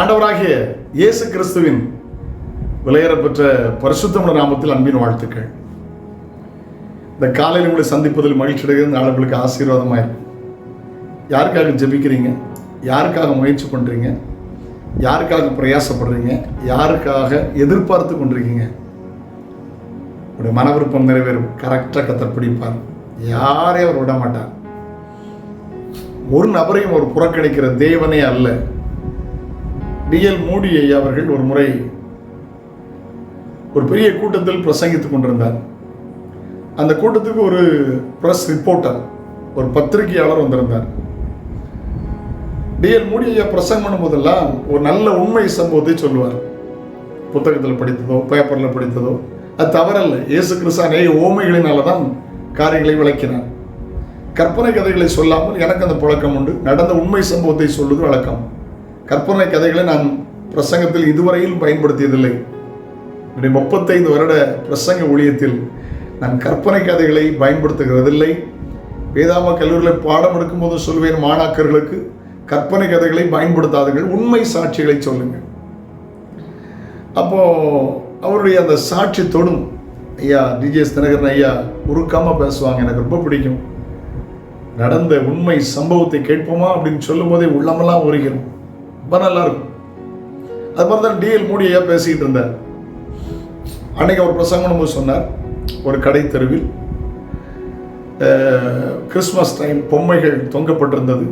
ஆண்டவராகிய இயேசு கிறிஸ்துவின் விலையேறப்பெற்ற பரிசுத்தமுள்ள நாமத்தில் அன்பின் வாழ்த்துக்கள். இந்த காலையில் உங்களை சந்திப்பதில் மகிழ்ச்சி அடைகிறது. நாளை உங்களுக்கு ஆசீர்வாதமாக இருக்கும். யாருக்காக ஜெபிக்கிறீங்க? யாருக்காக முயற்சி பண்ணுறீங்க? யாருக்காக பிரயாசப்படுறீங்க? யாருக்காக எதிர்பார்த்து கொண்டிருக்கீங்க? உடைய மன விருப்பம் நிறைவேறும். கரெக்டாக கத்தர் பிடிப்பார். யாரையும் அவர் விட மாட்டார். ஒரு நபரையும் அவர் புறக்கணிக்கிற தேவனே அல்ல. D.L. மூடி ஐயா அவர்கள் ஒரு முறை ஒரு பெரிய கூட்டத்தில் பிரசங்கித்துக் கொண்டிருந்தார். அந்த கூட்டத்துக்கு ஒரு பிரஸ் ரிப்போர்ட்டர், ஒரு பத்திரிகையாளர் வந்திருந்தார். D.L. மூடி ஐயா பிரசங்கம் பண்ணும் போதெல்லாம் ஒரு நல்ல உண்மை சம்பவத்தை சொல்லுவார். புத்தகத்தில் படித்ததோ பேப்பரில் படித்ததோ அது தவறல்ல. இயேசு கிறிஸ்து அநேக ஓமைகளினால தான் காரியங்களை விளக்கினார். கற்பனை கதைகளை சொல்லாமல் எனக்கு அந்த பழக்கம் உண்டு. நடந்த உண்மை சம்பவத்தை சொல்வது வழக்கம். கற்பனை கதைகளை நான் பிரசங்கத்தில் இதுவரையில் பயன்படுத்தியதில்லை. என்னுடைய 35 வருட பிரசங்க ஊழியத்தில் நான் கற்பனை கதைகளை பயன்படுத்துகிறதில்லை. வேதாம கல்லூரியில் பாடம் எடுக்கும்போது சொல்வேன், மாணாக்கர்களுக்கு கற்பனை கதைகளை பயன்படுத்தாதீர்கள், உண்மை சாட்சிகளை சொல்லுங்கள். அப்போ அவருடைய அந்த சாட்சி தொடும். ஐயா D.J. தினகரன் ஐயா உருக்காம பேசுவாங்க. எனக்கு ரொம்ப பிடிக்கும். நடந்த உண்மை சம்பவத்தை கேட்போமா அப்படின்னு சொல்லும் போதே உள்ளமெல்லாம் உருகிறோம். ரொம்ப நல்லா இருக்கும். அது மாதிரி தான் D.L. மூடி ஐயா பேசிக்கிட்டு இருந்தார். அன்னைக்கு அவர் பிரசங்கம் சொன்னார், ஒரு கடை தெருவில் கிறிஸ்மஸ் டைம் பொம்மைகள் தொங்கப்பட்டிருந்தது.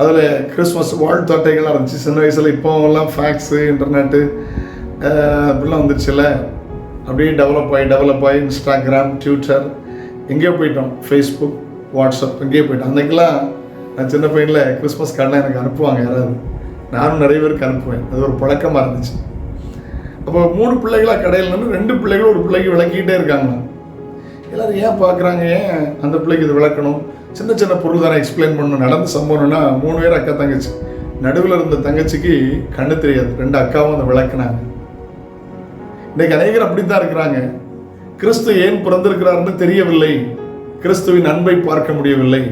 அதில் கிறிஸ்மஸ் வாழ்த்து அட்டைகள்லாம் இருந்துச்சு. சின்ன வயசில் இப்போலாம் ஃபேக்ஸு இன்டர்நெட்டு அப்படிலாம் வந்துருச்சுல்ல. அப்படியே டெவலப் ஆகி இன்ஸ்டாகிராம், ட்விட்டர், எங்கேயோ போயிட்டோம், ஃபேஸ்புக், வாட்ஸ்அப், எங்கேயோ போயிட்டோம். அன்றைக்கெலாம் நான் சின்ன பையனில் கிறிஸ்மஸ் கார்டெலாம் எனக்கு அனுப்புவாங்க யாராவது. நானும் நிறைய பேருக்கு அனுப்புவேன். அது ஒரு பழக்கமாக இருந்துச்சு. அப்போ 3 பிள்ளைகளாக கடையில் நின்று 2 பிள்ளைகளும் ஒரு பிள்ளைக்கு விளக்கிக்கிட்டே இருக்காங்க. எல்லோரும் ஏன் பார்க்குறாங்க, ஏன் அந்த பிள்ளைக்கு இது விளக்கணும், சின்ன சின்ன பொருள் தானே எக்ஸ்பிளைன் பண்ணணும். நடந்து சம்பவம்னா 3 பேர் அக்கா தங்கச்சி. நடுவில் இருந்த தங்கச்சிக்கு கண்ணு தெரியாது. 2 அக்காவும் அந்த விளக்குனாங்க. இன்றைக்கு அநேகர் அப்படித்தான் இருக்கிறாங்க. கிறிஸ்து ஏன் பிறந்திருக்கிறார்னு தெரியவில்லை. கிறிஸ்துவின் அன்பை பார்க்க முடியவில்லை.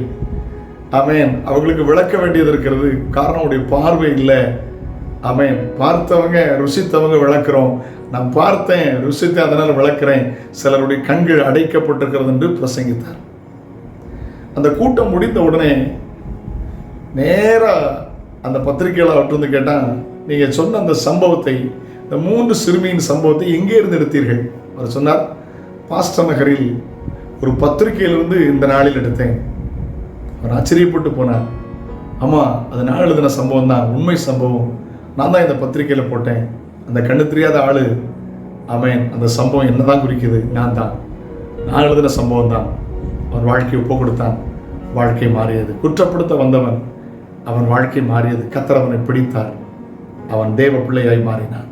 ஆமென். அவங்களுக்கு விளக்க வேண்டியது இருக்கிறது. காரணம் உடைய பார்வை இல்லை. ஆமென். பார்த்தவங்க ருசித்தவங்க விளக்குறோம். நான் பார்த்தேன், ருசித்தேன், அதனால் விளக்குறேன். சிலருடைய கண்கள் அடைக்கப்பட்டிருக்கிறது என்று பிரசங்கித்தார். அந்த கூட்டம் முடிந்த உடனே நேராக அந்த பத்திரிகையாளர் வந்து கேட்டால், நீங்கள் சொன்ன அந்த சம்பவத்தை, இந்த 3 சிறுமியின் சம்பவத்தை எங்கே இருந்து எடுத்தீர்கள்? அவர் சொன்னார், பாஸ்டர் நகரில் ஒரு பத்திரிகையிலிருந்து இந்த நாளில் எடுத்தேன். அவர் ஆச்சரியப்பட்டு போனார். ஆமாம், அது நான் எழுதின சம்பவம் தான், உண்மை சம்பவம். நான் தான் இந்த பத்திரிகையில் போட்டேன். அந்த கண்ணு தெரியாத ஆள், ஆமென், அந்த சம்பவம் என்ன தான் குறிக்குது? நான் எழுதின சம்பவம் தான். அவன் வாழ்க்கையை ஒப்பு கொடுத்தான். வாழ்க்கை மாறியது. குற்றப்படுத்த வந்தவன், அவன் வாழ்க்கை மாறியது. கர்த்தர் அவனை பிடித்தார். அவன் தேவ பிள்ளையாய் மாறினான்.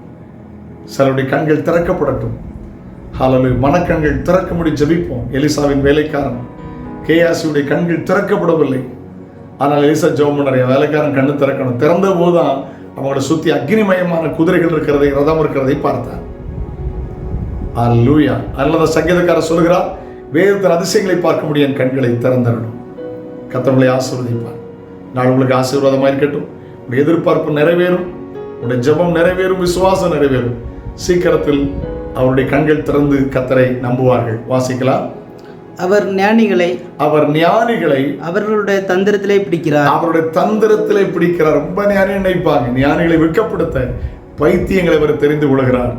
சிலருடைய கண்கள் திறக்கப்படட்டும். ஹல்லேலூயா. மனக்கண்கள் திறக்கும்படி ஜெபிப்போம். எலிசாவின் வேலைக்காரன் கேயாசியுடைய கண்கள் திறக்கப்படவில்லை. ஆனால் எலிசா ஜெபம் பண்ணார், வேலைக்காரன் கண்ணு திறக்கணும். திறந்த போதுதான் அவங்களோட சுற்றி அக்னிமயமான குதிரைகள் இருக்கிறதை, ரதம் இருக்கிறதை பார்த்தார். ஹல்லேலூயா. அதனால சங்கீதக்காரர் சொல்கிறார், வேதத்தின் அதிசயங்களை பார்க்க முடிய என் கண்களை திறந்தரணும். கர்த்தரை ஆசீர்வதிப்பார். நாள் உங்களுக்கு ஆசீர்வாதமாக இருக்கட்டும். உடைய எதிர்பார்ப்பு நிறைவேறும். உடைய ஜெபம் நிறைவேறும். விசுவாசம் நிறைவேறும். சீக்கிரத்தில் அவருடைய கண்கள் திறந்து கர்த்தரை நம்புவார்கள். வாசிக்கலாம். அவர் ஞானிகளை அவர்களுடைய தந்திரத்திலே பிடிக்கிறார். ரொம்ப ஞானி நினைப்பாங்க. ஞானிகளை வெட்கப்படுத்த பைத்தியங்களை அவர் தெரிந்து கொள்கிறார்.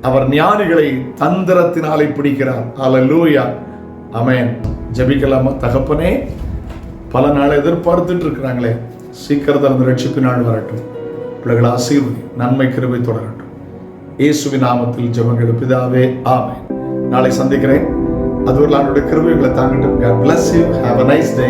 அவர் ஞானிகளை தந்திரத்தினாலே பிடிக்கிறார். ஹல்லேலூயா. ஆமென். ஜெபிக்கலாமா? தகப்பனே, பல நாள் எதிர்பார்த்துட்டு இருக்கிறாங்களே, சீக்கிரத்தில் அந்த ரட்சிப்பு நாள் வரட்டும். பிள்ளைகள் ஆசீர்வதி, நன்மை கிருபை தொடரட்டும். இயேசுவின் நாமத்தில் ஜெபங்கள் பிதாவே, ஆமென். நாளை சந்திக்கிறேன். அதுவரை ஆண்டவருடைய கிருபைகளை தாங்கட்டும். God bless you. Have a nice day.